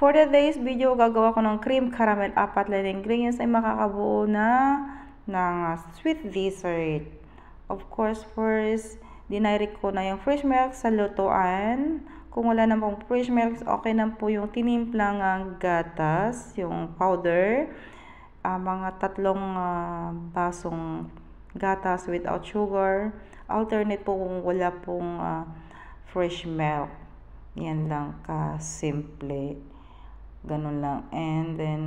For today's video, gagawa ko ng cream caramel. 4 lang ingredients ay makakabuo ng sweet dessert. Of course, first, dinairik ko na yung fresh milk sa lutuan. Kung wala na pong fresh milk, okay na po yung tinimplang gatas, yung powder. Mga 3 basong gatas without sugar. Alternate po kung wala pong fresh milk. Yan lang ka-simple. Ganun lang. And then,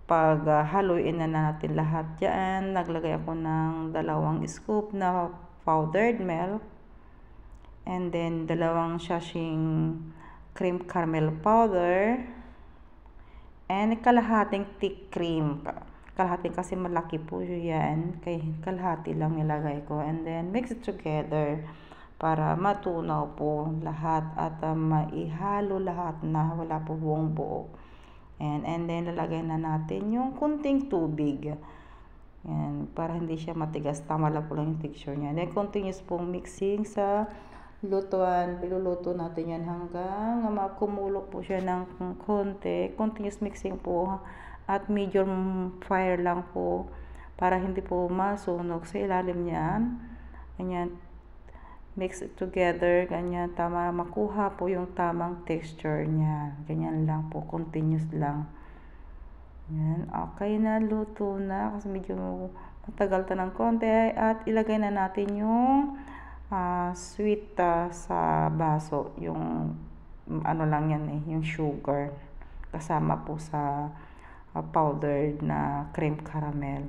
pag haluin na natin lahat dyan, naglagay ako ng 2 scoop na powdered milk. And then, 2 saching cream caramel powder. And kalahating thick cream. Kalahati kasi malaki po yan. Kaya kalahati lang nilagay ko. And then, mix it together para matunaw po lahat at maihalo lahat na wala po buong buo. And then, lalagay na natin yung kunting tubig. Yan, para hindi siya matigas. Tama lang po lang yung texture niya. Then, continuous pong mixing sa lutuan. Piluluto natin yan hanggang makumulo po siya ng konti. Continuous mixing po at medium fire lang po para hindi po masunog sa ilalim niyan. Ganyan. Mix it together, ganyan, tama, makuha po yung tamang texture niya. Ganyan lang po, continuous lang. Yan, okay na, luto na, kasi medyo matagal ta ng konti. At ilagay na natin yung sweet sa baso. Yung, ano lang yan yung sugar. Kasama po sa powdered na cream caramel.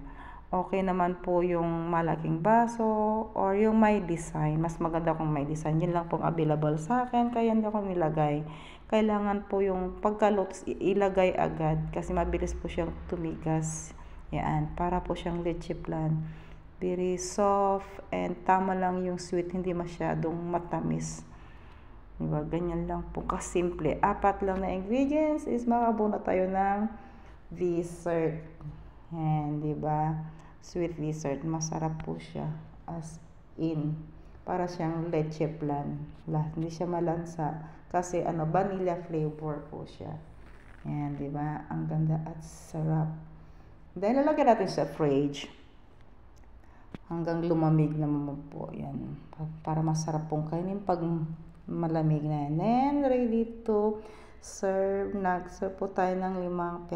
Okay naman po yung malaking baso or yung may design. Mas maganda kung may design. Yun lang pong available sa akin. Kaya hindi ako nilagay. Kailangan po yung pagkaluto ilagay agad. Kasi mabilis po siyang tumigas. Yan. Para po siyang leche flan. Very soft and tama lang yung sweet. Hindi masyadong matamis. Diba? Ganyan lang po kasimple. 4 lang na ingredients is makabuo na tayo ng dessert. Yan, diba? Sweet dessert. Masarap po siya. As in. Para siyang leche flan. Hindi siya malansa. Kasi vanilla flavor po siya. Yan, diba? Ang ganda at sarap. Then, lalagyan natin sa fridge. Hanggang lumamig naman po. Yan. Para masarap pong kainin pag malamig na yan. Then, ready to serve. Nag-serve po tayo ng 5